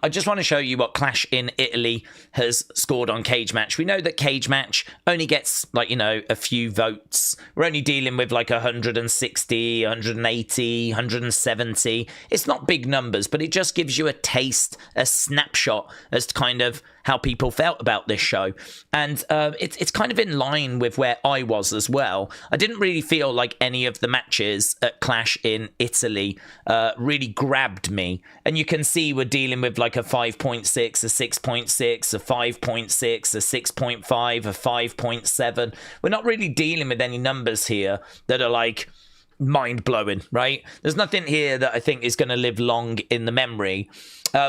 I just want to show you what Clash in Italy has scored on Cagematch. We know that Cagematch only gets, like, you know, a few votes. We're only dealing with like 160, 180, 170. It's not big numbers, but it just gives you a taste, a snapshot as to kind of how people felt about this show. And it's kind of in line with where I was as well. I didn't really feel like any of the matches at Clash in Italy really grabbed me. And you can see we're dealing with like a 5.6, a 6.6, a 5.6, a 6.5, a 5.7. We're not really dealing with any numbers here that are like mind-blowing, right? There's nothing here that I think is going to live long in the memory.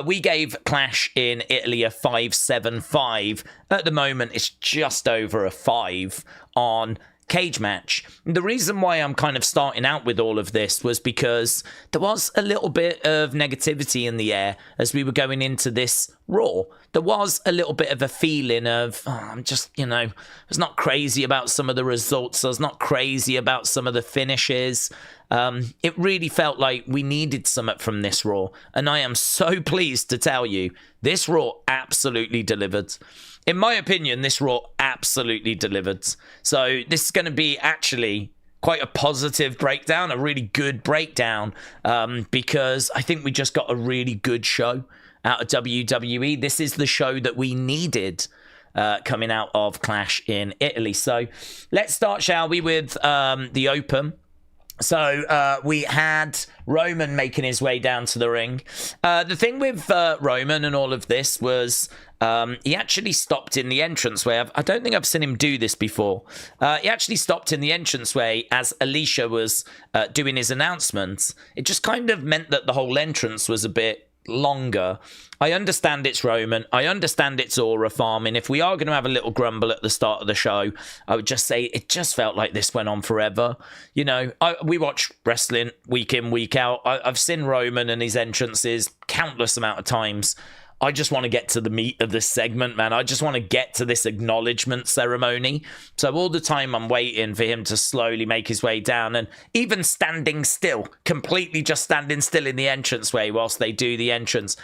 We gave Clash in Italy a 5.75. At the moment, it's just over a 5 on Cagematch. The reason why I'm kind of starting out with all of this was because there was a little bit of negativity in the air as we were going into this Raw. There was a little bit of a feeling of, I'm just, you know, I was not crazy about some of the results. I was not crazy about some of the finishes. It really felt like we needed something from this Raw. And I am so pleased to tell you, this Raw absolutely delivered. In my opinion, this Raw absolutely delivered. So this is going to be actually quite a positive breakdown, a really good breakdown, because I think we just got a really good show out of WWE. This is the show that we needed coming out of Clash in Italy. So let's start, shall we, with the Open. So we had Roman making his way down to the ring. The thing with Roman and all of this was he actually stopped in the entranceway. I don't think I've seen him do this before. He actually stopped in the entranceway as Alicia was doing his announcement. It just kind of meant that the whole entrance was a bit longer. I understand it's Roman. I understand it's aura farming. If we are going to have a little grumble at the start of the show, I would just say it just felt like this went on forever. You know, we watch wrestling week in, week out. I've seen Roman and his entrances countless amount of times. I just want to get to the meat of this segment, man. I just want to get to this acknowledgement ceremony. So all the time I'm waiting for him to slowly make his way down, and even standing still, completely just standing still in the entranceway whilst they do the entrance.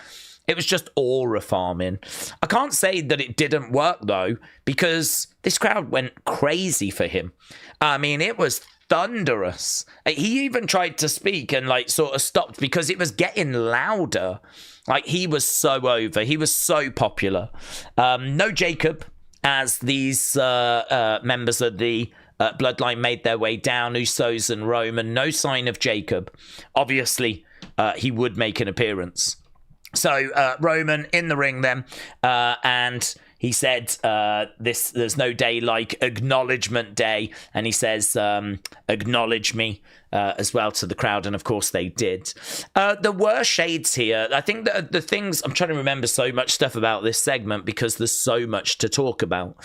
It was just aura farming. I can't say that it didn't work, though, because this crowd went crazy for him. I mean, it was thunderous. He even tried to speak and like sort of stopped because it was getting louder. Like, he was so over. He was so popular. No Jacob, as these members of the Bloodline made their way down, Usos and Roman. No sign of Jacob. Obviously, he would make an appearance. So Roman in the ring then, and he said, there's no day like Acknowledgement Day. And he says, acknowledge me as well to the crowd. And of course they did. There were shades here. I think that the things, I'm trying to remember so much stuff about this segment because there's so much to talk about.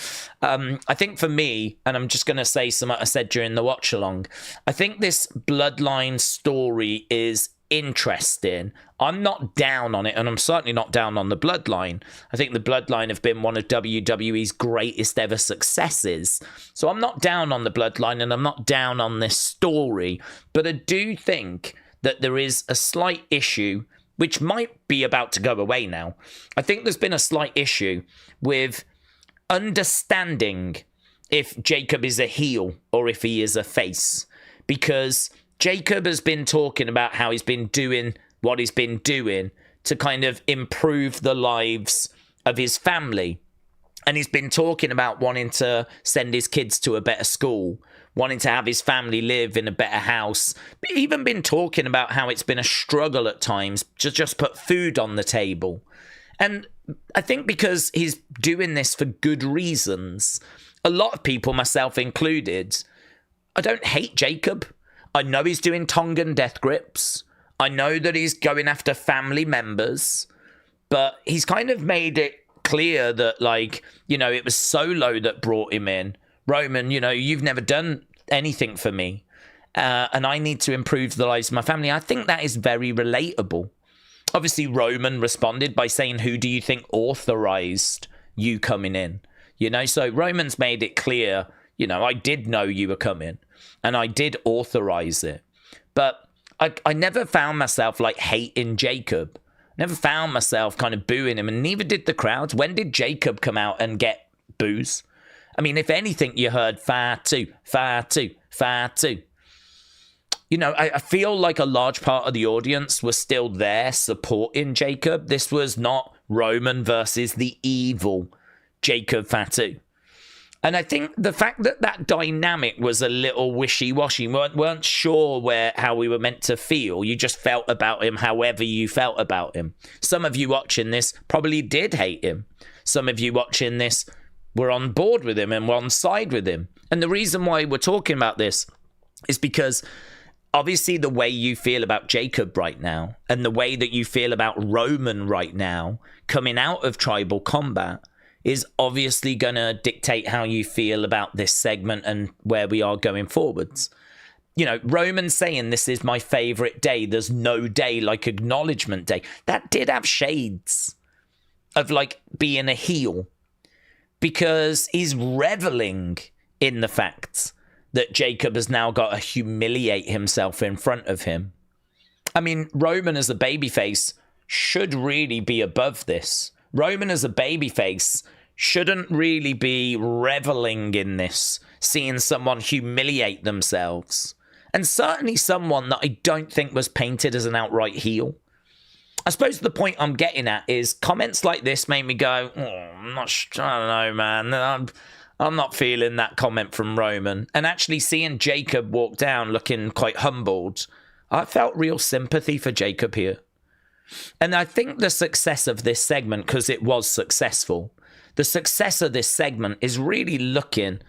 I think for me, and I'm just going to say something I said during the watch along, I think this Bloodline story is interesting. I'm not down on it, and I'm certainly not down on the Bloodline. I think the Bloodline have been one of WWE's greatest ever successes. So I'm not down on the Bloodline, and I'm not down on this story. But I do think that there is a slight issue, which might be about to go away now. I think there's been a slight issue with understanding if Jacob is a heel or if he is a face. Because Jacob has been talking about how he's been doing what he's been doing to kind of improve the lives of his family. And he's been talking about wanting to send his kids to a better school, wanting to have his family live in a better house. But even been talking about how it's been a struggle at times to just put food on the table. And I think because he's doing this for good reasons, a lot of people, myself included, I don't hate Jacob. I know he's doing Tongan death grips. I know that he's going after family members. But he's kind of made it clear that, like, you know, it was Solo that brought him in. Roman, you know, you've never done anything for me. And I need to improve the lives of my family. I think that is very relatable. Obviously, Roman responded by saying, who do you think authorized you coming in? You know, so Roman's made it clear, you know, I did know you were coming. And I did authorize it. But I never found myself like hating Jacob. Never found myself kind of booing him, and neither did the crowds. When did Jacob come out and get boos? I mean, if anything, you heard Fatu, Fatu, Fatu. You know, I feel like a large part of the audience was still there supporting Jacob. This was not Roman versus the evil Jacob Fatu. And I think the fact that that dynamic was a little wishy-washy, weren't sure how we were meant to feel. You just felt about him however you felt about him. Some of you watching this probably did hate him. Some of you watching this were on board with him and were on side with him. And the reason why we're talking about this is because obviously the way you feel about Jacob right now and the way that you feel about Roman right now coming out of Tribal Combat is obviously going to dictate how you feel about this segment and where we are going forwards. You know, Roman saying this is my favorite day. There's no day like Acknowledgement Day. That did have shades of like being a heel because he's reveling in the fact that Jacob has now got to humiliate himself in front of him. I mean, Roman as a babyface should really be above this. Roman as a babyface shouldn't really be reveling in this, seeing someone humiliate themselves. And certainly someone that I don't think was painted as an outright heel. I suppose the point I'm getting at is comments like this made me go, I'm not sure, I don't know, man. I'm not feeling that comment from Roman. And actually seeing Jacob walk down looking quite humbled, I felt real sympathy for Jacob here. And I think the success of this segment, because it was successful, the success of this segment is really looking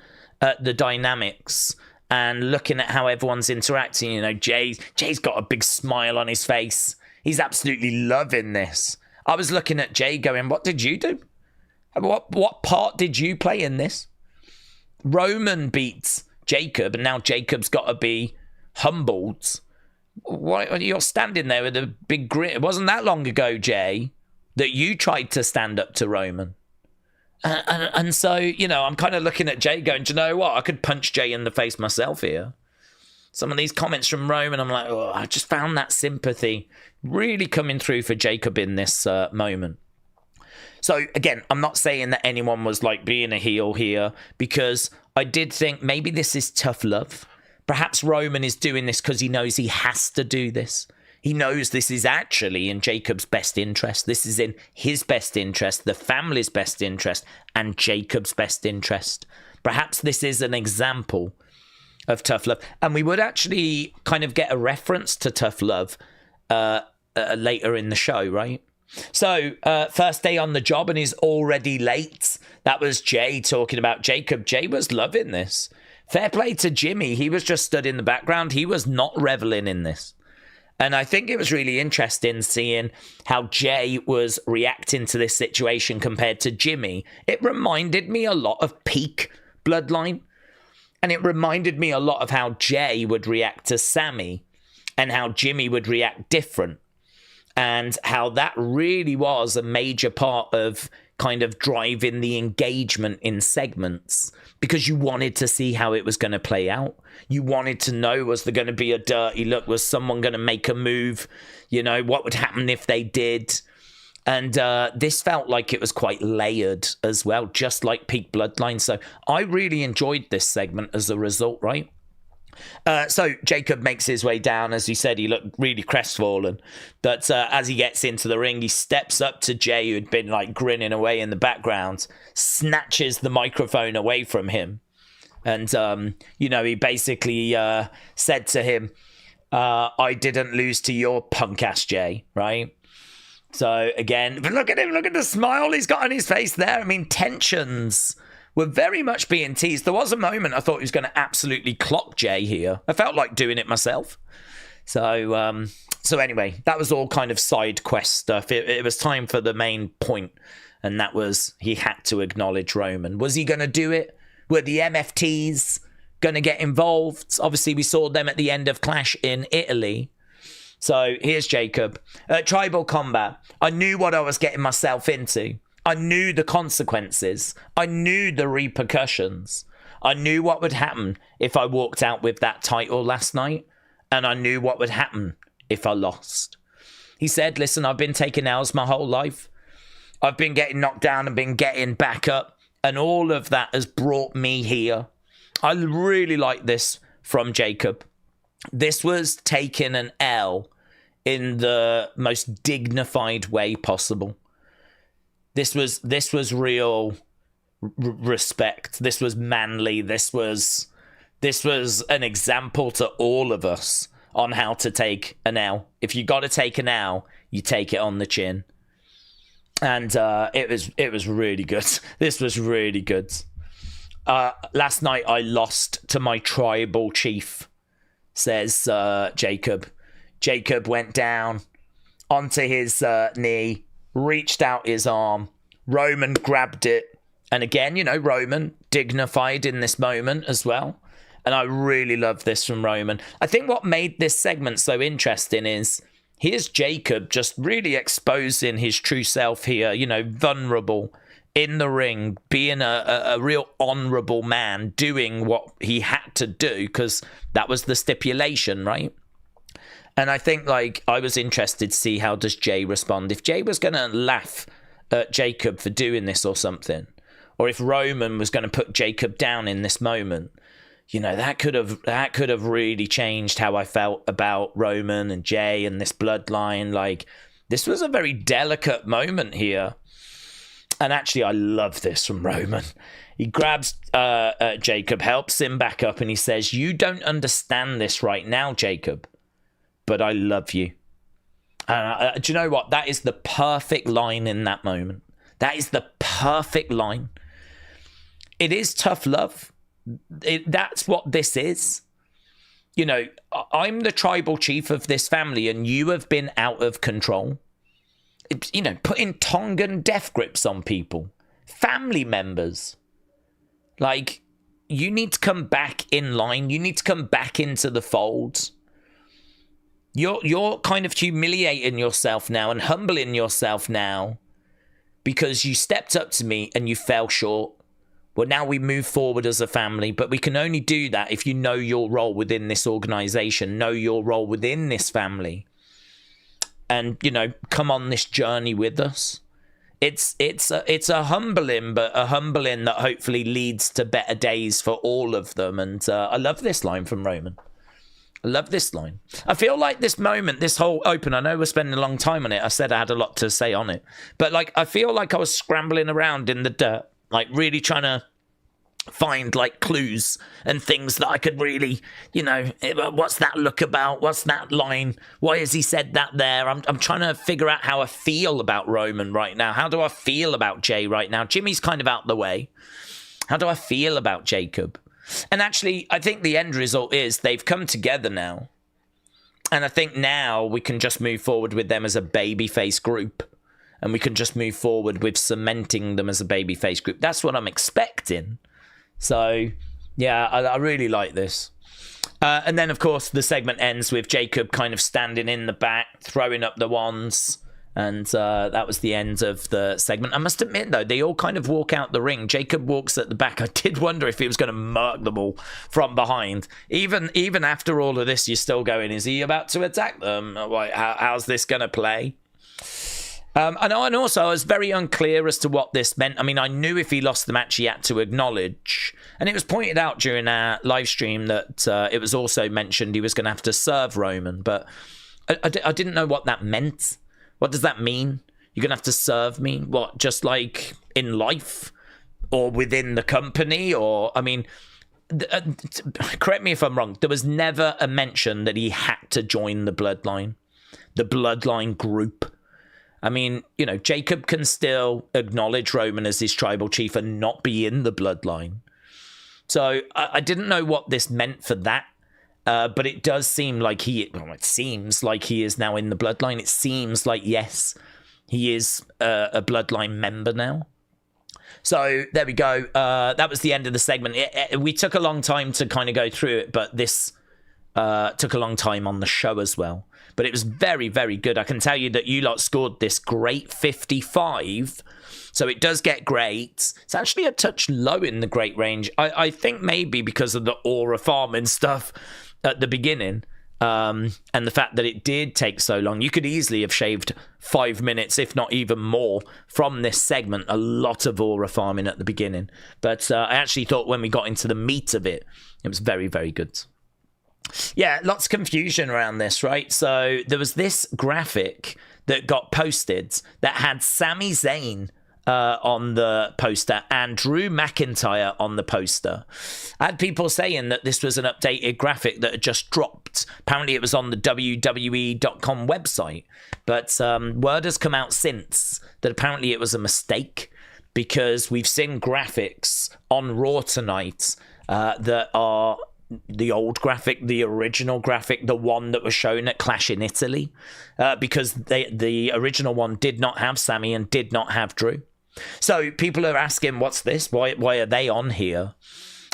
at the dynamics and looking at how everyone's interacting. You know, Jay's got a big smile on his face. He's absolutely loving this. I was looking at Jay going, what did you do? What part did you play in this? Roman beats Jacob, and now Jacob's got to be humbled. Why you're standing there with a big grin? It wasn't that long ago, Jay, that you tried to stand up to Roman. And so, you know, I'm kind of looking at Jay going, do you know what? I could punch Jay in the face myself here. Some of these comments from Roman, I'm like, oh, I just found that sympathy really coming through for Jacob in this moment. So, again, I'm not saying that anyone was like being a heel here, because I did think maybe this is tough love. Perhaps Roman is doing this because he knows he has to do this. He knows this is actually in Jacob's best interest. This is in his best interest, the family's best interest, and Jacob's best interest. Perhaps this is an example of tough love. And we would actually kind of get a reference to tough love later in the show, right? So, first day on the job and he's already late. That was Jay talking about Jacob. Jay was loving this. Fair play to Jimmy. He was just stood in the background. He was not reveling in this. And I think it was really interesting seeing how Jay was reacting to this situation compared to Jimmy. It reminded me a lot of peak Bloodline. And it reminded me a lot of how Jay would react to Sammy and how Jimmy would react different. And how that really was a major part of kind of driving the engagement in segments, because you wanted to see how it was going to play out. You wanted to know, was there going to be a dirty look? Was someone going to make a move? You know, what would happen if they did? And this felt like it was quite layered as well, just like Peak Bloodline. So I really enjoyed this segment as a result, right? So Jacob makes his way down. As he said, he looked really crestfallen. But as he gets into the ring, he steps up to Jay, who'd been like grinning away in the background, snatches the microphone away from him. And, you know, he basically said to him, I didn't lose to your punk ass, Jay, right? So again, but look at him, look at the smile he's got on his face there. I mean, tensions were very much being teased. There was a moment I thought he was going to absolutely clock Jay here. I felt like doing it myself. So anyway, that was all kind of side quest stuff. It was time for the main point, and that was he had to acknowledge Roman. Was he going to do it? Were the MFTs going to get involved? Obviously, we saw them at the end of Clash in Italy. So here's Jacob. Tribal Combat. I knew what I was getting myself into. I knew the consequences. I knew the repercussions. I knew what would happen if I walked out with that title last night. And I knew what would happen if I lost. He said, listen, I've been taking L's my whole life. I've been getting knocked down and been getting back up. And all of that has brought me here. I really like this from Jacob. This was taking an L in the most dignified way possible. This was real respect. This was manly. This was an example to all of us on how to take an L. If you got to take an L, you take it on the chin. And it was really good. This was really good. Last night I lost to my tribal chief, says Jacob. Jacob went down onto his knee, reached out his arm. Roman grabbed it. And again, you know, Roman, dignified in this moment as well. And I really love this from Roman. I think what made this segment so interesting is here's Jacob just really exposing his true self here, you know, vulnerable in the ring, being a real honorable man, doing what he had to do because that was the stipulation, right? And I think, like, I was interested to see how does Jay respond. If Jay was going to laugh at Jacob for doing this or something, or if Roman was going to put Jacob down in this moment, you know, that could have really changed how I felt about Roman and Jay and this bloodline. Like, this was a very delicate moment here. And actually, I love this from Roman. He grabs Jacob, helps him back up, and he says, you don't understand this right now, Jacob, but I love you. And do you know what? That is the perfect line in that moment. That is the perfect line. It is tough love. That's what this is. You know, I'm the tribal chief of this family and you have been out of control. You know, putting Tongan death grips on people, family members. Like, you need to come back in line. You need to come back into the fold. You're kind of humiliating yourself now and humbling yourself now because you stepped up to me and you fell short. Well, now we move forward as a family, but we can only do that if you know your role within this organization, know your role within this family, and, you know, come on this journey with us. It's a humbling, but a humbling that hopefully leads to better days for all of them. And I love this line from Roman. I love this line. I feel like this moment, this whole open, I know we're spending a long time on it. I said I had a lot to say on it, but like, I feel like I was scrambling around in the dirt, like really trying to find like clues and things that I could really, you know, what's that look about? What's that line? Why has he said that there? I'm trying to figure out how I feel about Roman right now. How do I feel about Jay right now? Jimmy's kind of out the way. How do I feel about Jacob? And actually, I think the end result is they've come together now. And I think now we can just move forward with them as a babyface group. And we can just move forward with cementing them as a babyface group. That's what I'm expecting. So, yeah, I really like this. And then, of course, the segment ends with Jacob kind of standing in the back, throwing up the wands. And that was the end of the segment. I must admit, though, they all kind of walk out the ring. Jacob walks at the back. I did wonder if he was going to murk them all from behind. Even after all of this, you're still going, is he about to attack them? How's this going to play? And also, I was very unclear as to what this meant. I mean, I knew if he lost the match, he had to acknowledge. And it was pointed out during our live stream that it was also mentioned he was going to have to serve Roman. But I didn't know what that meant. What does that mean? You're going to have to serve me? What, just like in life? Or within the company? Or, I mean, correct me if I'm wrong. There was never a mention that he had to join the bloodline group. I mean, you know, Jacob can still acknowledge Roman as his tribal chief and not be in the bloodline. So I didn't know what this meant for that. But it does seem like it seems like he is now in the bloodline. It seems like, yes, he is a bloodline member now. So there we go. That was the end of the segment. We took a long time to kind of go through it, but this took a long time on the show as well. But it was very, very good. I can tell you that you lot scored this great 55. So it does get great. It's actually a touch low in the great range. I think maybe because of the aura farming stuff at the beginning. And the fact that it did take so long, you could easily have shaved 5 minutes, if not even more, from this segment. A lot of aura farming at the beginning. But I actually thought when we got into the meat of it, it was very, very good. Yeah, lots of confusion around this, right? So there was this graphic that got posted that had Sami Zayn on the poster and Drew McIntyre on the poster. I had people saying that this was an updated graphic that had just dropped. Apparently it was on the WWE.com website, but word has come out since that apparently it was a mistake, because we've seen graphics on Raw tonight that are the old graphic, the original graphic, the one that was shown at Clash in Italy, because the original one did not have Sami and did not have Drew. So people are asking, what's this? Why are they on here?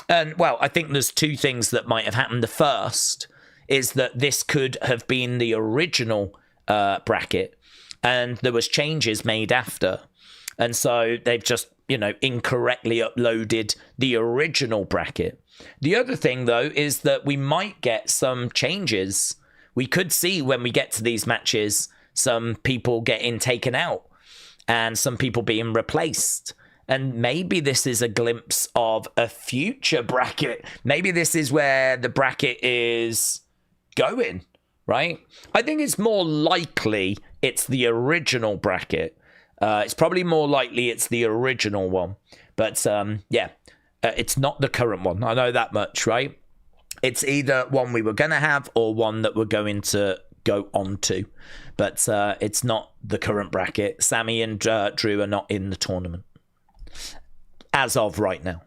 And, well, I think there's two things that might have happened. The first is that this could have been the original bracket, and there was changes made after. And so they've just, incorrectly uploaded the original bracket. The other thing, though, is that we might get some changes. We could see when we get to these matches some people getting taken out and some people being replaced. And maybe this is a glimpse of a future bracket. Maybe this is where the bracket is going, right? I think it's more likely it's the original bracket. It's probably more likely it's the original one. But, it's not the current one. I know that much, right? It's either one we were going to have or one that we're going to go on to. But it's not the current bracket. Sami and Drew are not in the tournament as of right now.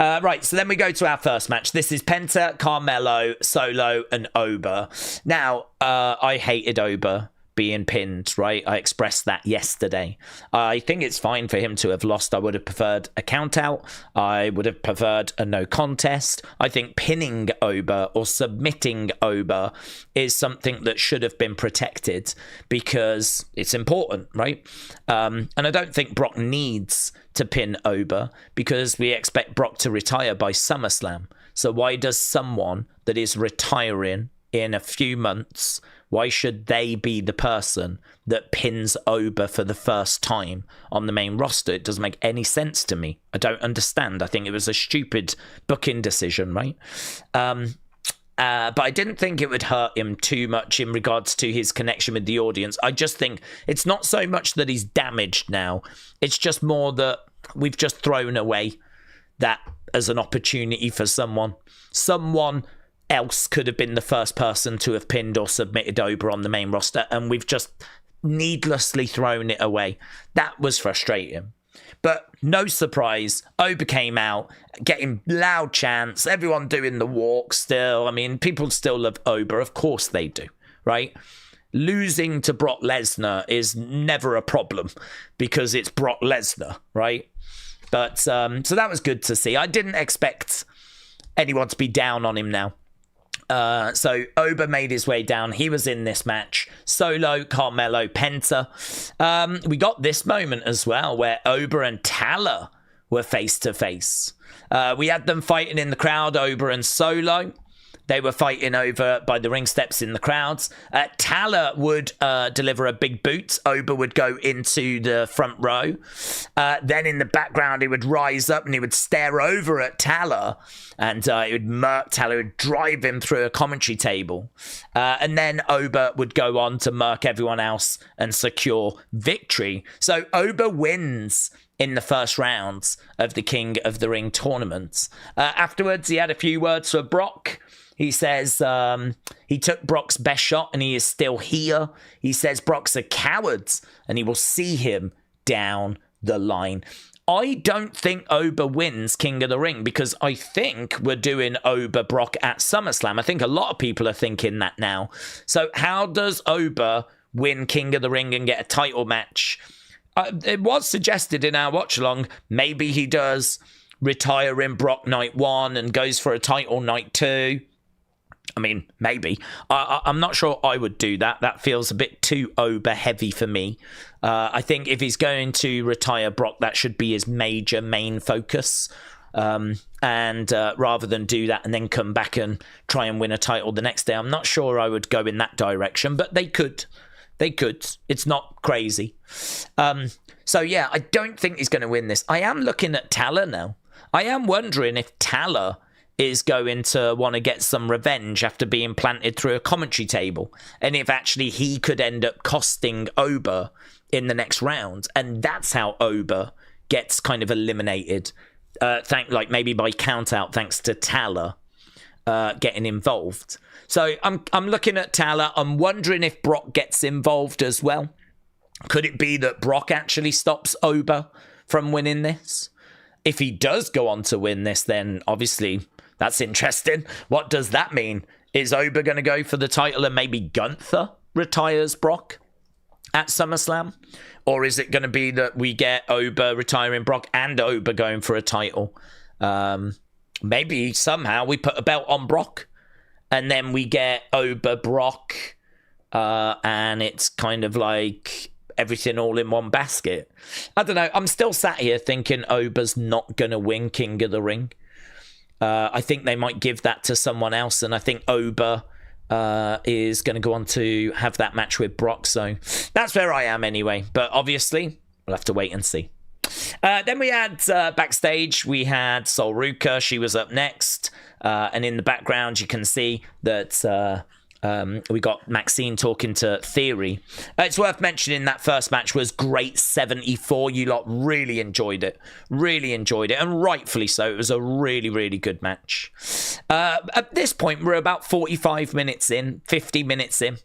Right, so then we go to our first match. This is Penta, Carmelo, Solo, and Oba. Now, I hated Oba being pinned, right? I expressed that yesterday. I think it's fine for him to have lost. I would have preferred a count out. I would have preferred a no contest. I think pinning Oba or submitting Oba is something that should have been protected because it's important, right? And I don't think Brock needs to pin Oba because we expect Brock to retire by SummerSlam. So why does someone that is retiring in a few months, why should they be the person that pins Oba for the first time on the main roster? It doesn't make any sense to me. I don't understand. I think it was a stupid booking decision, right? But I didn't think it would hurt him too much in regards to his connection with the audience. I just think it's not so much that he's damaged now. It's just more that we've just thrown away that as an opportunity for someone. Someone else could have been the first person to have pinned or submitted Oba on the main roster, and we've just needlessly thrown it away. That was frustrating. But no surprise, Oba came out, getting loud chants, everyone doing the walk still. I mean, people still love Oba, of course they do, right? Losing to Brock Lesnar is never a problem because it's Brock Lesnar, right? But, so that was good to see. I didn't expect anyone to be down on him now. So Oba made his way down. He was in this match. Solo, Carmelo, Penta. We got this moment as well where Oba and Tala were face to face. We had them fighting in the crowd, Oba and Solo. They were fighting over by the ring steps in the crowds. Tala would deliver a big boot. Oba would go into the front row. Then in the background, he would rise up and he would stare over at Tala. And he would murk Tala, would drive him through a commentary table. And then Oba would go on to murk everyone else and secure victory. So Oba wins in the first rounds of the King of the Ring tournament. Afterwards, he had a few words for Brock. He says he took Brock's best shot and he is still here. He says Brock's a coward and he will see him down the line. I don't think Oba wins King of the Ring because I think we're doing Oba Brock at SummerSlam. I think a lot of people are thinking that now. So how does Oba win King of the Ring and get a title match? It was suggested in our watch along, maybe he does retire in Brock night 1 and goes for a title night 2. I mean, maybe. I'm not sure I would do that. That feels a bit too Oba heavy for me. I think if he's going to retire Brock, that should be his major main focus. And rather than do that and then come back and try and win a title the next day. I'm not sure I would go in that direction, but they could. They could. It's not crazy. So, yeah, I don't think he's going to win this. I am looking at Tala now. I am wondering if Tala is going to want to get some revenge after being planted through a commentary table. And if actually he could end up costing Oba in the next round. And that's how Oba gets kind of eliminated. Maybe by count out, thanks to Tala getting involved. So I'm looking at Tala. I'm wondering if Brock gets involved as well. Could it be that Brock actually stops Oba from winning this? If he does go on to win this, then obviously that's interesting. What does that mean? Is Oba going to go for the title and maybe Gunther retires Brock at SummerSlam? Or is it going to be that we get Oba retiring Brock and Oba going for a title? Maybe somehow we put a belt on Brock and then we get Oba Brock and it's kind of like everything all in one basket. I don't know. I'm still sat here thinking Oba's not going to win King of the Ring. I think they might give that to someone else, and I think Oba is going to go on to have that match with Brock. So that's where I am anyway. But obviously, we'll have to wait and see. Then we had backstage, we had Sol Ruca. She was up next. And in the background, you can see that we got Maxine talking to Theory. It's worth mentioning that first match was great 74. You lot really enjoyed it. Really enjoyed it. And rightfully so. It was a really, really good match. At this point, we're about 45 minutes in, 50 minutes in.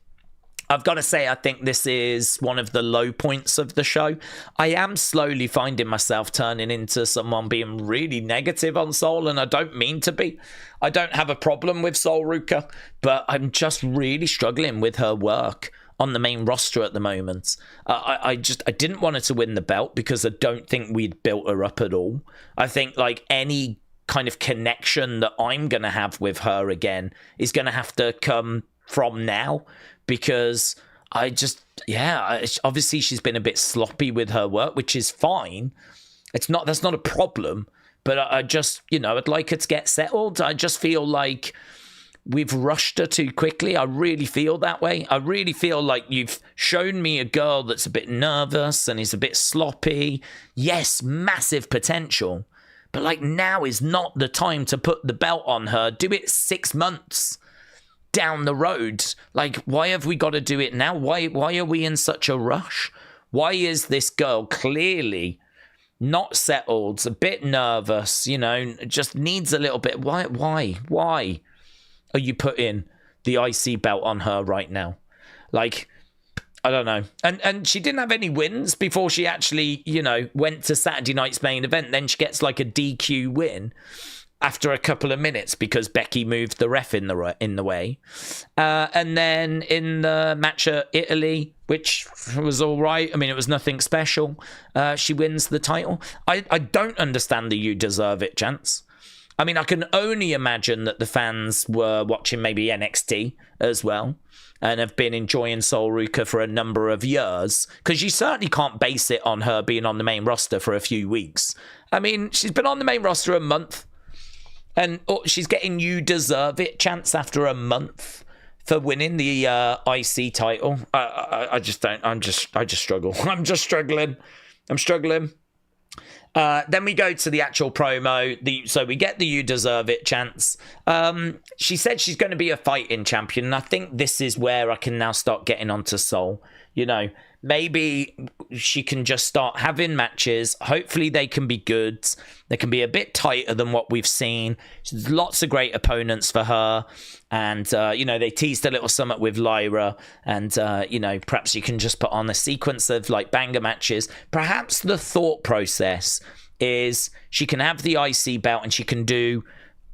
I've got to say, I think this is one of the low points of the show. I am slowly finding myself turning into someone being really negative on Sol, and I don't mean to be. I don't have a problem with Sol Ruca, but I'm just really struggling with her work on the main roster at the moment. I didn't want her to win the belt because I don't think we'd built her up at all. I think like any kind of connection that I'm going to have with her again is going to have to come from now. Because obviously she's been a bit sloppy with her work, which is fine. That's not a problem. But I just, I'd like her to get settled. I just feel like we've rushed her too quickly. I really feel that way. I really feel like you've shown me a girl that's a bit nervous and is a bit sloppy. Yes, massive potential. But like now is not the time to put the belt on her. Do it 6 months down the road. Like, why have we got to do it now? Why are we in such a rush? Why is this girl clearly not settled, a bit nervous, just needs a little bit? Why are you putting the IC belt on her right now? Like, I don't know. And she didn't have any wins before she actually, went to Saturday night's main event. Then she gets like a DQ win after a couple of minutes because Becky moved the ref in the way. And then in the match at Italy, which was all right. I mean, it was nothing special. She wins the title. I don't understand the "you deserve it" chants. I mean, I can only imagine that the fans were watching maybe NXT as well and have been enjoying Sol Ruca for a number of years, because you certainly can't base it on her being on the main roster for a few weeks. I mean, she's been on the main roster a month. And she's getting "you deserve it" chants after a month for winning the IC title. I just struggle. I'm just struggling. I'm struggling. Then we go to the actual promo. So we get the "you deserve it" chants. She said she's going to be a fighting champion. And I think this is where I can now start getting onto Sol. Maybe she can just start having matches. Hopefully they can be good. They can be a bit tighter than what we've seen. There's lots of great opponents for her. And, they teased a little summit with Lyra. And, perhaps you can just put on a sequence of like banger matches. Perhaps the thought process is she can have the IC belt and she can do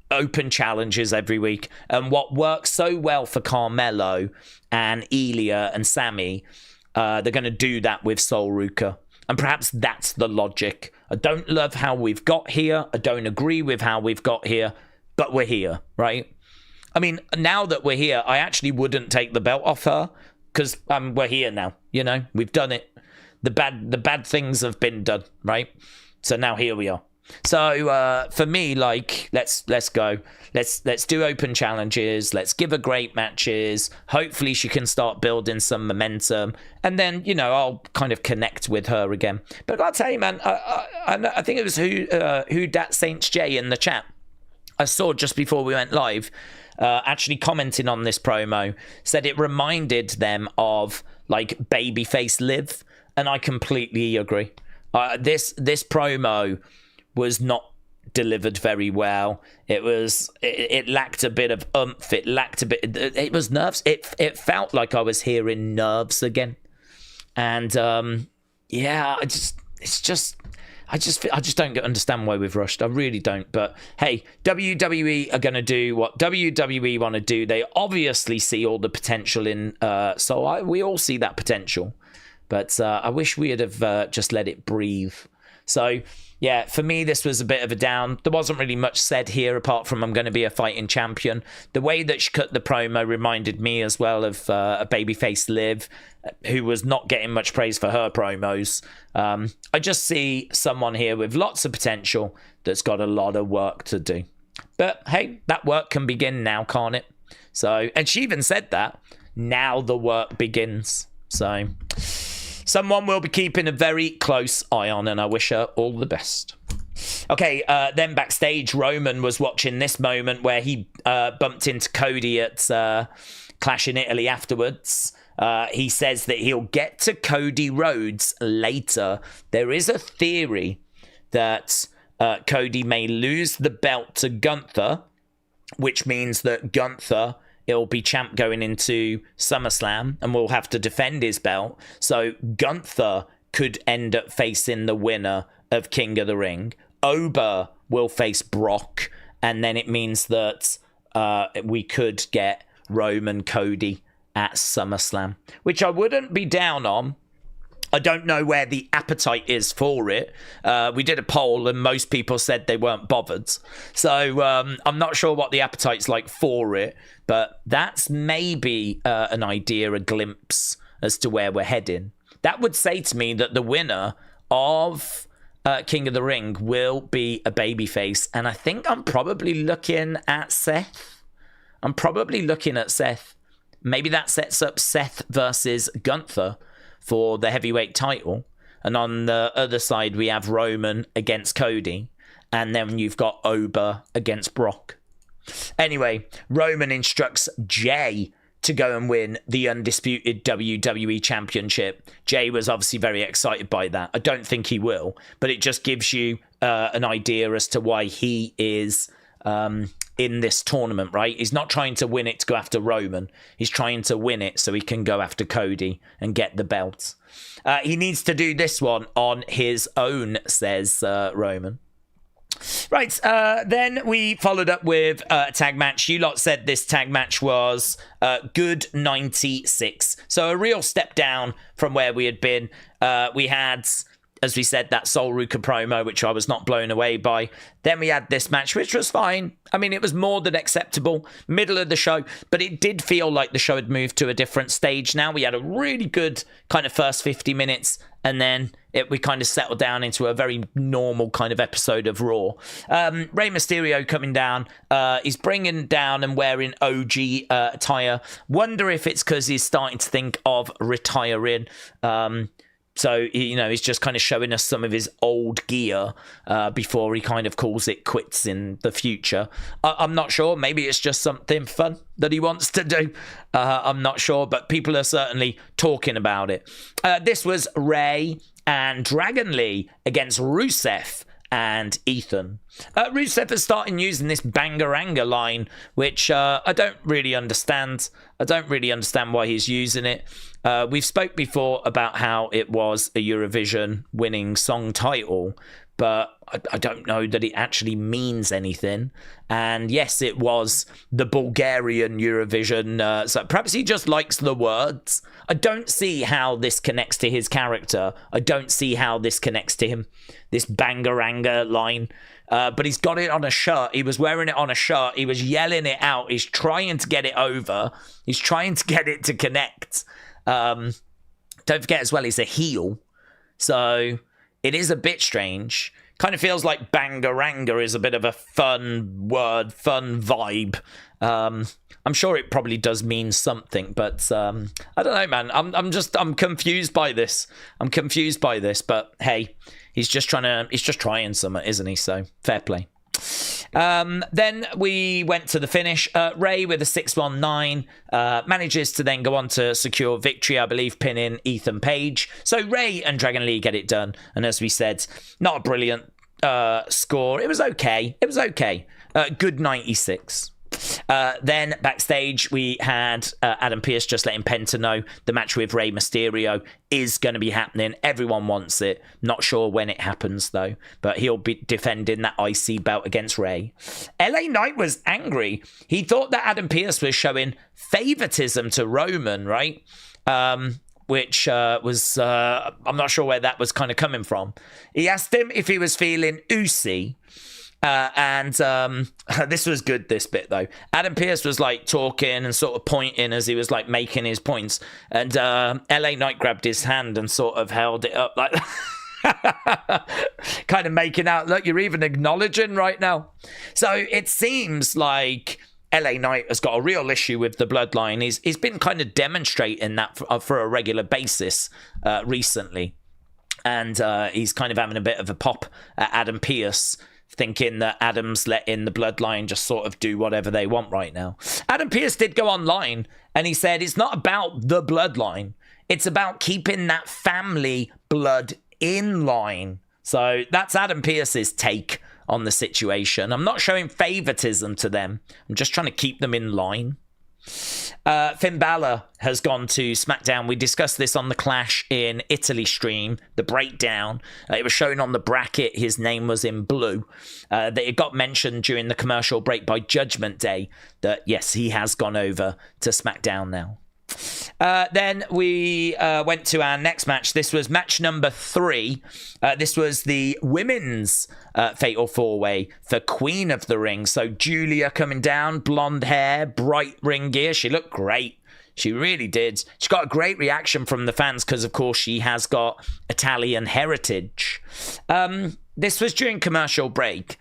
open challenges every week. And what works so well for Carmelo and Elia and Sammy, they're going to do that with Sol Ruca. And perhaps that's the logic. I don't love how we've got here. I don't agree with how we've got here. But we're here, right? I mean, now that we're here, I actually wouldn't take the belt off her. Because we're here now, We've done it. The bad things have been done, right? So now here we are. So for me, like, let's go. Let's do open challenges. Let's give her great matches. Hopefully she can start building some momentum, and then, you know, I'll kind of connect with her again. But I'll tell you, man, I think it was who Dat Saints J in the chat I saw just before we went live, actually commenting on this promo, said it reminded them of like Babyface Liv, and I completely agree. This promo was not delivered very well. It lacked a bit of oomph. It lacked a bit. It was nerves. It felt like I was hearing nerves again, and yeah, I just don't understand why we've rushed. I really don't. But hey, WWE are going to do what WWE want to do. They obviously see all the potential in Sol. We all see that potential. But I wish we would have just let it breathe. So, yeah, for me, this was a bit of a down. There wasn't really much said here apart from I'm going to be a fighting champion. The way that she cut the promo reminded me as well of a babyface Liv, who was not getting much praise for her promos. I just see someone here with lots of potential that's got a lot of work to do. But, hey, that work can begin now, can't it? So, and she even said that. Now the work begins. So, someone will be keeping a very close eye on, and I wish her all the best. Okay, then backstage, Roman was watching this moment where he bumped into Cody at Clash in Italy afterwards. He says that he'll get to Cody Rhodes later. There is a theory that Cody may lose the belt to Gunther, which means that Gunther, it'll be champ going into SummerSlam and will have to defend his belt. So Gunther could end up facing the winner of King of the Ring. Ober will face Brock. And then it means that we could get Roman Cody at SummerSlam, which I wouldn't be down on. I don't know where the appetite is for it. We did a poll and most people said they weren't bothered. So I'm not sure what the appetite's like for it, but that's maybe an idea, a glimpse as to where we're heading. That would say to me that the winner of King of the Ring will be a babyface. And I think I'm probably looking at Seth. Maybe that sets up Seth versus Gunther for the heavyweight title. And on the other side, we have Roman against Cody. And then you've got Ober against Brock. Anyway, Roman instructs Jay to go and win the undisputed WWE Championship. Jay was obviously very excited by that. I don't think he will, but it just gives you an idea as to why he is in this tournament, right? He's not trying to win it to go after Roman. He's trying to win it so he can go after Cody and get the belt. He needs to do this one on his own, says Roman. Right, then we followed up with a tag match. You lot said this tag match was good 96. So a real step down from where we had been. We had, as we said, that Sol Ruca promo, which I was not blown away by. Then we had this match, which was fine. I mean, it was more than acceptable. Middle of the show, but it did feel like the show had moved to a different stage now. We had a really good kind of first 50 minutes, and then we kind of settled down into a very normal kind of episode of Raw. Rey Mysterio coming down. He's bringing down and wearing OG attire. Wonder if it's because he's starting to think of retiring. So, you know, he's just kind of showing us some of his old gear before he kind of calls it quits in the future. I'm not sure. Maybe it's just something fun that he wants to do. I'm not sure, but people are certainly talking about it. This was Rey and Dragon Lee against Rusev and Ethan. Rusev is starting using this Bangaranga line, which I don't really understand. I don't really understand why he's using it. We've spoke before about how it was a Eurovision winning song title, but I don't know that it actually means anything. And yes, it was the Bulgarian Eurovision. So perhaps he just likes the words. I don't see how this connects to his character. I don't see how this connects to him, this Bangaranga line. But he's got it on a shirt. He was wearing it on a shirt. He was yelling it out. He's trying to get it over. He's trying to get it to connect. Don't forget as well, he's a heel. So it is a bit strange Kind of feels like Bangaranga is a bit of a fun word, fun vibe. I'm sure it probably does mean something, but I don't know, man. I'm confused by this. But hey, he's just trying something, isn't he? So fair play. Then we went to the finish. Ray with a 619 manages to then go on to secure victory, I believe, pinning Ethan Page. So Ray and Dragon Lee get it done. And as we said, not a brilliant score. It was okay. Good 96. Then backstage we had Adam Pearce just letting Penta know the match with Rey Mysterio is going to be happening. Everyone wants it. Not sure when it happens though, but he'll be defending that IC belt against Rey. LA Knight was angry. He thought that Adam Pearce was showing favoritism to Roman, right? Which was I'm not sure where that was kind of coming from. He asked him if he was feeling oozy. And this was good, this bit, though. Adam Pearce was, like, talking and sort of pointing as he was, like, making his points. And LA Knight grabbed his hand and sort of held it up like that. Kind of making out, look, you're even acknowledging right now. So it seems like LA Knight has got a real issue with the bloodline. He's been kind of demonstrating that for a regular basis recently. And he's kind of having a bit of a pop at Adam Pearce, thinking that Adam's letting the bloodline just sort of do whatever they want right now. Adam Pearce did go online and he said it's not about the bloodline. It's about keeping that family blood in line. So that's Adam Pearce's take on the situation. I'm not showing favoritism to them. I'm just trying to keep them in line. Finn Balor has gone to SmackDown. We discussed this on the Clash in Italy stream, the breakdown. It was shown on the bracket. His name was in blue. That it got mentioned during the commercial break by Judgment Day that, yes, he has gone over to SmackDown now. Then we went to our next match. This was match number 3. This was the women's fatal 4-way for Queen of the Ring. So Giulia coming down, blonde hair, bright ring gear. She looked great. She really did. She got a great reaction from the fans because, of course, she has got Italian heritage. This was during commercial break.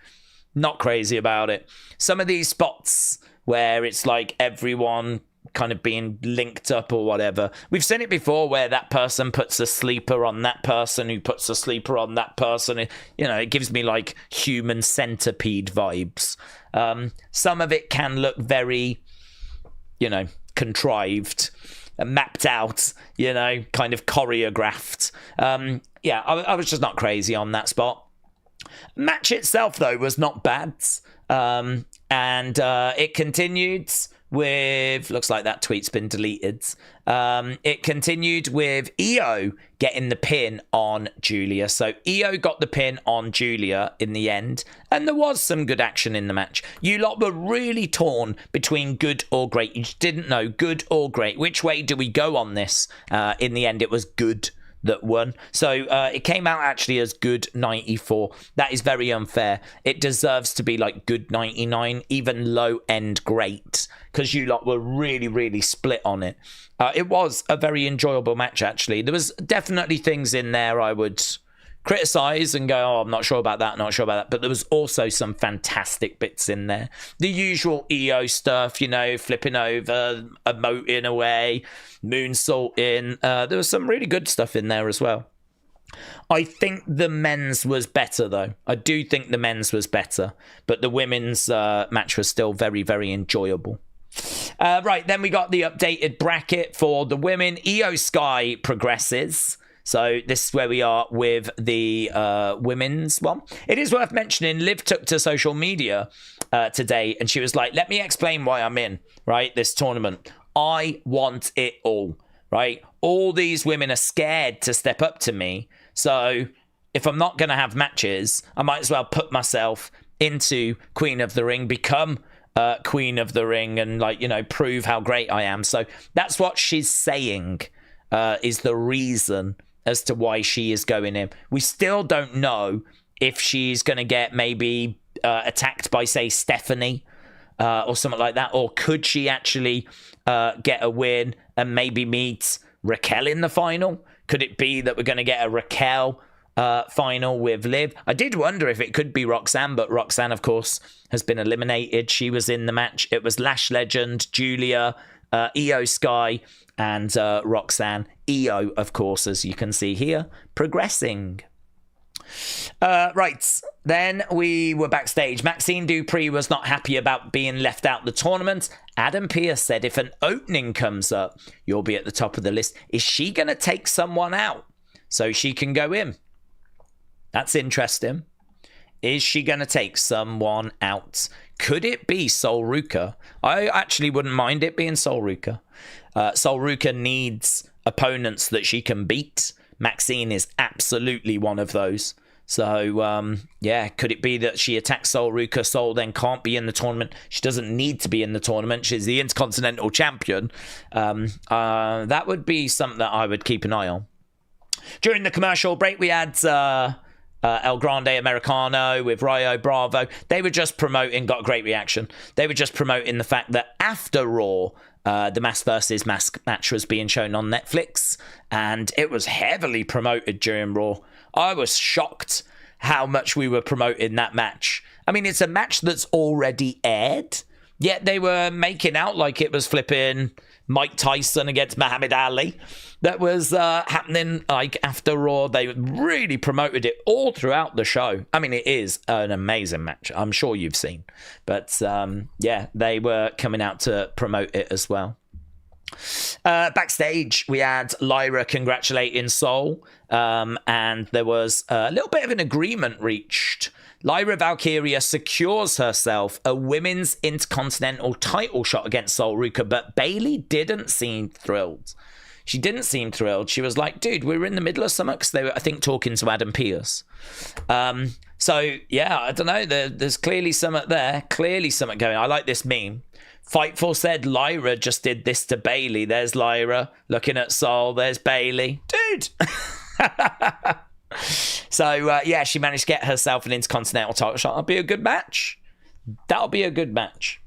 Not crazy about it. Some of these spots where it's like everyone kind of being linked up or whatever. We've seen it before where that person puts a sleeper on that person who puts a sleeper on that person. It gives me like human centipede vibes. Some of it can look very, contrived, mapped out, kind of choreographed. I was just not crazy on that spot. Match itself, though, was not bad. And it continued with, looks like that tweet's been deleted. It continued with Io getting the pin on Giulia. So Io got the pin on Giulia in the end, and there was some good action in the match. You lot were really torn between good or great. You just didn't know good or great. Which way do we go on this? In the end, it was good that won. So it came out actually as good 94. That is very unfair. It deserves to be like good 99, even low end great, because you lot were really, really split on it. It was a very enjoyable match, actually. There was definitely things in there I would criticize and go, oh, I'm not sure about that, not sure about that. But there was also some fantastic bits in there. The usual EO stuff, flipping over, emoting away, moonsaulting. There was some really good stuff in there as well. I think the men's was better, though. I do think the men's was better. But the women's match was still very, very enjoyable. Right, then we got the updated bracket for the women. Io Sky progresses. So this is where we are with the women's one. It is worth mentioning, Liv took to social media today and she was like, let me explain why I'm in, right, this tournament. I want it all, right? All these women are scared to step up to me. So if I'm not going to have matches, I might as well put myself into Queen of the Ring, become Queen of the Ring and, prove how great I am. So that's what she's saying is the reason as to why she is going in. We still don't know if she's going to get maybe attacked by, say, Stephanie or something like that. Or could she actually get a win and maybe meet Raquel in the final? Could it be that we're going to get a Raquel final with Liv. I did wonder if it could be Roxanne, but Roxanne, of course, has been eliminated. She was in the match. It was Lash Legend, Giulia, Io Sky, and Roxanne. Io, of course, as you can see here, progressing. Right, then we were backstage. Maxine Dupree was not happy about being left out the tournament. Adam Pearce said if an opening comes up, you'll be at the top of the list. Is she going to take someone out so she can go in? That's interesting. Is she going to take someone out? Could it be Sol Ruca? I actually wouldn't mind it being Sol Ruca. Sol Ruca needs opponents that she can beat. Maxine is absolutely one of those. So, yeah, could it be that she attacks Sol Ruca? Sol then can't be in the tournament. She doesn't need to be in the tournament. She's the Intercontinental Champion. That would be something that I would keep an eye on. During the commercial break, we had El Grande Americano with Rayo Bravo. They were just promoting, got a great reaction. They were just promoting the fact that after Raw, the Mask versus Mask match was being shown on Netflix, and it was heavily promoted during Raw. I was shocked how much we were promoting that match. I mean, it's a match that's already aired, yet they were making out like it was flipping Mike Tyson against Muhammad Ali. That was happening like after Raw. They really promoted it all throughout the show. I mean, it is an amazing match. I'm sure you've seen. But yeah, they were coming out to promote it as well. Backstage, we had Lyra congratulating Sol. And there was a little bit of an agreement reached. Lyra Valkyria secures herself a women's Intercontinental title shot against Sol Ruca, but Bayley didn't seem thrilled. She didn't seem thrilled. She was like, dude, we were in the middle of something, because they were, I think, talking to Adam Pearce. So, yeah, I don't know. There's clearly something there. Clearly something going on. I like this meme. Fightful said Lyra just did this to Bayley. There's Lyra looking at Sol. There's Bayley. Dude. So, yeah, she managed to get herself an Intercontinental title shot. That'll be a good match. That'll be a good match.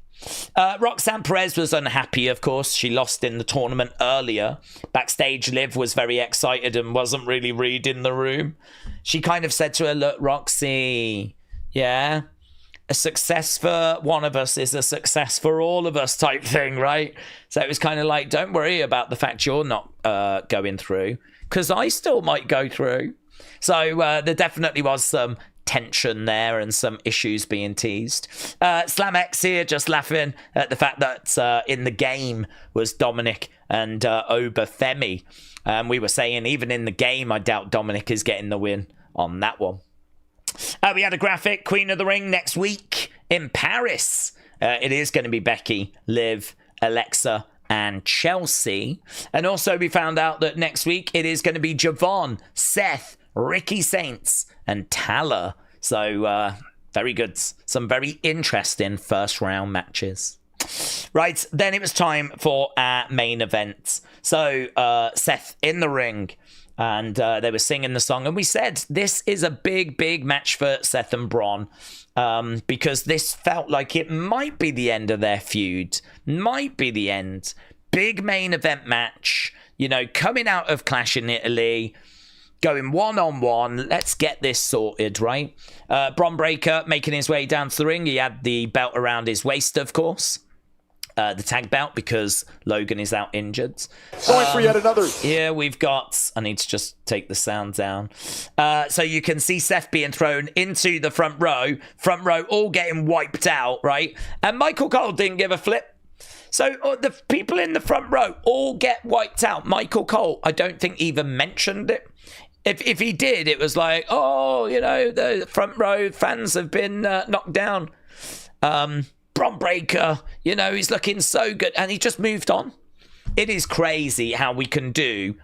Roxanne Perez was unhappy, of course. She lost in the tournament earlier. Backstage, Liv was very excited and wasn't really reading the room. She kind of said to her, look, Roxy, yeah, a success for one of us is a success for all of us type thing, right? So it was kind of like, don't worry about the fact you're not going through, because I still might go through. So there definitely was some tension there and some issues being teased. Slam X here just laughing at the fact that in the game was Dominic and Oba Femi. We were saying even in the game, I doubt Dominic is getting the win on that one. We had a graphic, Queen of the Ring next week in Paris. It is going to be Becky, Liv, Alexa, and Chelsea. And also we found out that next week it is going to be Javon, Seth, Ricky Saints, and Tala. So very good. Some very interesting first round matches. Right, then it was time for our main event. So Seth in the ring, and they were singing the song, and we said this is a big match for Seth and Bron, because this felt like it might be the end of their feud, might be the end. Big main event match, you know, coming out of Clash in Italy, going one-on-one. Let's get this sorted, right? Bron Breakker making his way down to the ring. He had the belt around his waist, of course. The tag belt, because Logan is out injured. Point for yet another. Here we've got... I need to just take the sound down. So you can see Seth being thrown into the front row. Front row all getting wiped out, right? And Michael Cole didn't give a flip. So the people in the front row all get wiped out. Michael Cole, I don't think even mentioned it. If he did, it was like, oh, you know, the front row fans have been knocked down. Bron Breakker, you know, he's looking so good. And he just moved on. It is crazy how we can do...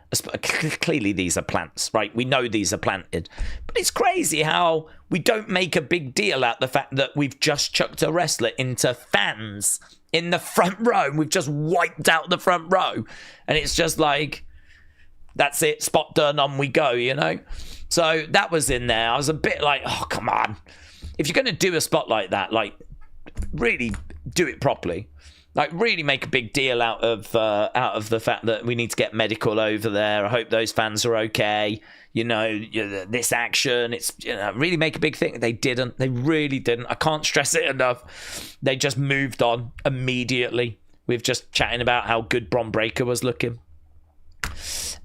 Clearly, these are plants, right? We know these are planted. But it's crazy how we don't make a big deal out of the fact that we've just chucked a wrestler into fans in the front row. We've just wiped out the front row. And it's just like... That's it, spot done, on we go, you know? So that was in there. I was a bit like, oh, come on. If you're going to do a spot like that, like, really do it properly. Like, really make a big deal out of the fact that we need to get medical over there. I hope those fans are okay. this action. It's really make a big thing. They didn't. They really didn't. I can't stress it enough. They just moved on immediately. We've just chatting about how good Bron Breakker was looking.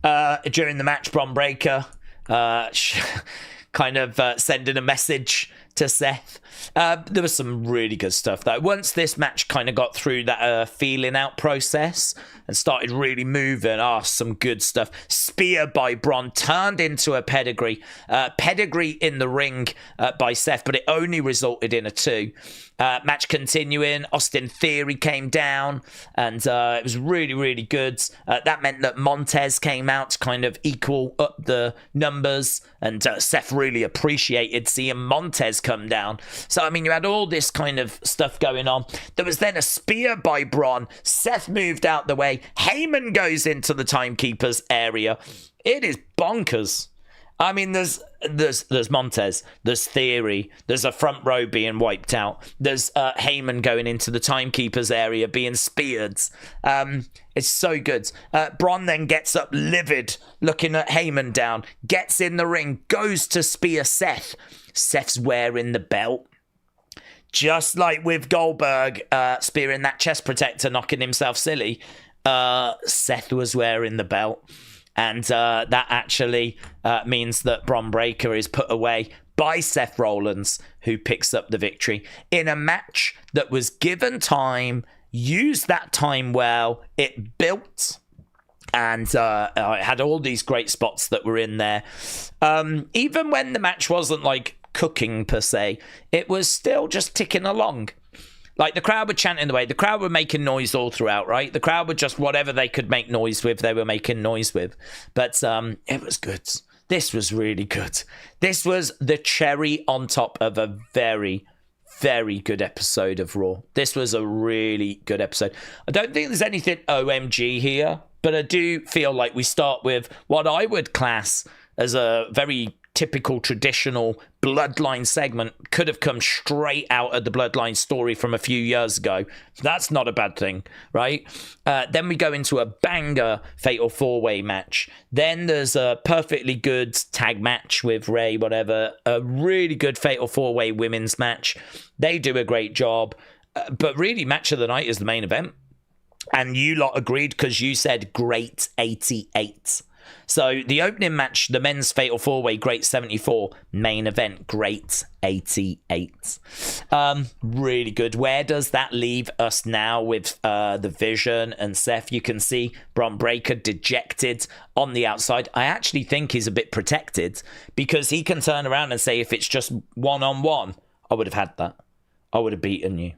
During the match, Bron Breakker kind of sending a message to Seth. There was some really good stuff though. Once this match kind of got through that feeling out process and started really moving, some good stuff. Spear by Bron turned into a pedigree. Pedigree in the ring by Seth, but it only resulted in a 2. Match continuing, Austin Theory came down, and it was really, really good. That meant that Montez came out to kind of equal up the numbers, and Seth really appreciated seeing Montez come down. So, I mean, you had all this kind of stuff going on. There was then a spear by Bron. Seth moved out the way. Heyman goes into the timekeeper's area. It is bonkers. I mean, there's Montez, there's Theory, there's a front row being wiped out, there's Heyman going into the timekeeper's area being speared. It's so good. Bron then gets up livid, looking at Heyman down, gets in the ring, goes to spear Seth. Seth's wearing the belt. Just like with Goldberg spearing that chest protector, knocking himself silly, Seth was wearing the belt. And that actually means that Bron Breakker is put away by Seth Rollins, who picks up the victory in a match that was given time, used that time well, it built, and it had all these great spots that were in there. Even when the match wasn't like cooking per se, it was still just ticking along. Like, the crowd were chanting the way. The crowd were making noise all throughout, right? The crowd were just whatever they could make noise with, they were making noise with. But it was good. This was really good. This was the cherry on top of a very, very good episode of Raw. This was a really good episode. I don't think there's anything OMG here, but I do feel like we start with what I would class as a very typical traditional Bloodline segment. Could have come straight out of the Bloodline story from a few years ago. That's not a bad thing, right? Then we go into a banger Fatal 4-Way match. Then there's a perfectly good tag match with Ray, whatever. A really good Fatal 4-Way women's match. They do a great job. But really, match of the night is the main event. And you lot agreed because you said great 88. So the opening match, the men's Fatal 4-Way, great 74. Main event, great 88. Really good. Where does that leave us now with the Vision and Seth? You can see Bron Breakker dejected on the outside. I actually think he's a bit protected because he can turn around and say, if it's just one-on-one, I would have had that. I would have beaten you.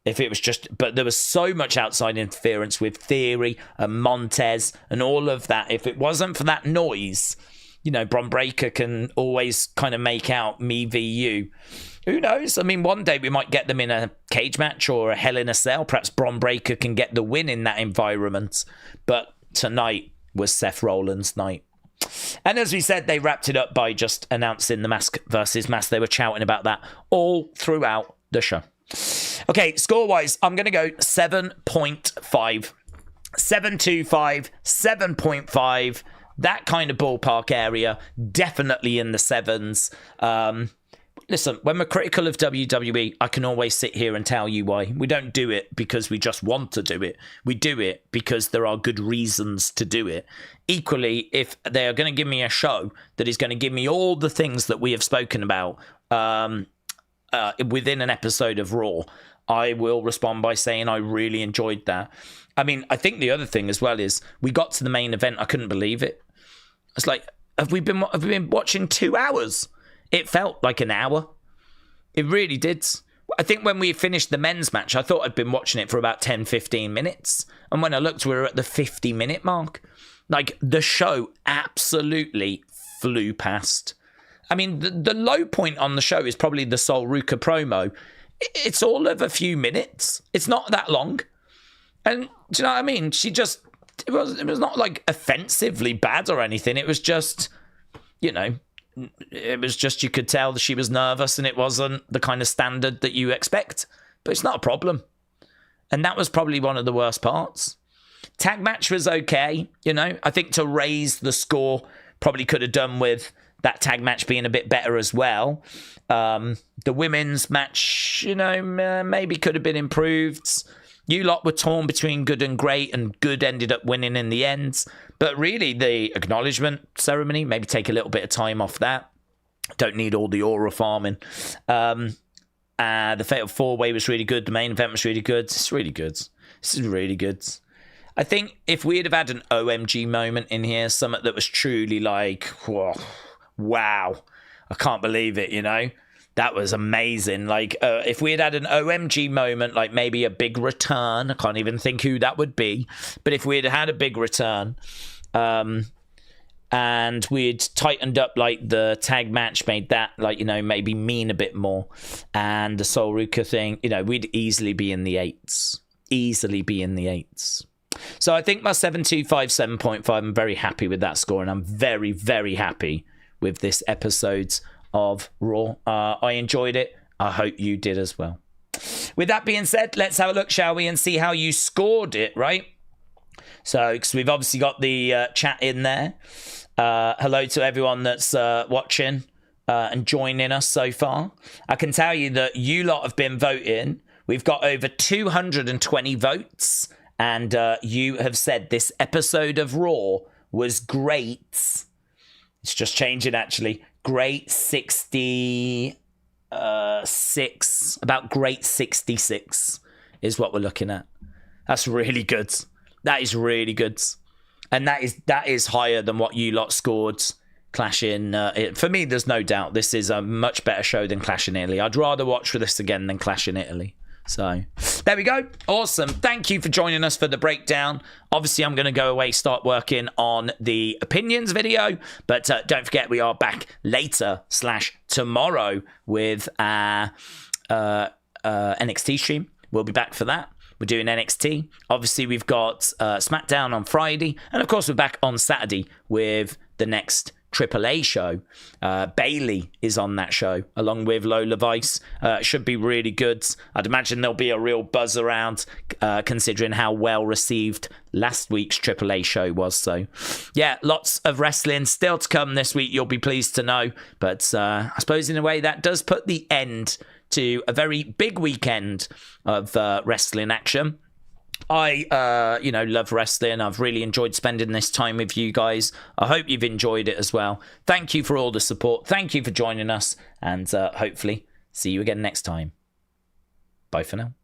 If it was just, but there was so much outside interference with Theory and Montez and all of that. If it wasn't for that noise, Bron Breakker can always kind of make out me v you. Who knows? I mean, one day we might get them in a cage match or a Hell in a Cell. Perhaps Bron Breakker can get the win in that environment. But tonight was Seth Rollins' night. And as we said, they wrapped it up by just announcing the mask versus mask. They were shouting about that all throughout the show. Okay, score-wise, I'm going to go 7.5. 7.25, 7.5, that kind of ballpark area, definitely in the 7s. Listen, when we're critical of WWE, I can always sit here and tell you why. We don't do it because we just want to do it. We do it because there are good reasons to do it. Equally, if they are going to give me a show that is going to give me all the things that we have spoken about, within an episode of Raw, I will respond by saying I really enjoyed that. I mean, I think the other thing as well is we got to the main event. I couldn't believe it. It's like, have we been watching 2 hours? It felt like an hour. It really did. I think when we finished the men's match, I thought I'd been watching it for about 10, 15 minutes. And when I looked, we were at the 50-minute mark. Like, the show absolutely flew past. I mean, the low point on the show is probably the Sol Ruca promo. It's all of a few minutes. It's not that long. And do you know what I mean? It was not like offensively bad or anything. It was just, you could tell that she was nervous and it wasn't the kind of standard that you expect. But it's not a problem. And that was probably one of the worst parts. Tag match was okay. I think to raise the score Probably could have done with that tag match being a bit better as well. The women's match, you know, maybe could have been improved. You lot were torn between good and great, and good ended up winning in the end. But really, the acknowledgement ceremony, maybe take a little bit of time off that. Don't need all the aura farming. The Fatal 4-Way was really good. The main event was really good. It's really good. This is really good. I think if we'd have had an OMG moment in here, something that was truly like, whoa, wow, I can't believe it, you know? That was amazing. Like, if we had had an OMG moment, like maybe a big return, I can't even think who that would be, but if we had had a big return, and we'd tightened up like the tag match, made that like, you know, maybe mean a bit more, and the Sol Ruca thing, you know, we'd easily be in the 8s. Easily be in the 8s. So I think my 7.5, I'm very happy with that score, and I'm very, very happy with this episode of Raw. I enjoyed it. I hope you did as well. With that being said, let's have a look, shall we, and see how you scored it, right? So, because we've obviously got the chat in there. Hello to everyone that's watching and joining us so far. I can tell you that you lot have been voting. We've got over 220 votes, and you have said this episode of Raw was great. It's just changing, actually. Great 66. About great 66 is what we're looking at. That's really good. That is really good. And that is higher than what you lot scored Clash in. For me, there's no doubt this is a much better show than Clash in Italy. I'd rather watch this again than Clash in Italy. So there we go. Awesome. Thank you for joining us for the breakdown. Obviously, I'm going to go away, start working on the opinions video. But don't forget, we are back later / tomorrow with our NXT stream. We'll be back for that. We're doing NXT. Obviously, we've got SmackDown on Friday. And of course, we're back on Saturday with the next AAA show. Bailey is on that show along with Lola Vice. Should be really good. I'd imagine there'll be a real buzz around considering how well received last week's AAA show was. So yeah, lots of wrestling still to come this week, you'll be pleased to know. But I suppose in a way that does put the end to a very big weekend of wrestling action. I, love wrestling. I've really enjoyed spending this time with you guys. I hope you've enjoyed it as well. Thank you for all the support. Thank you for joining us. And hopefully see you again next time. Bye for now.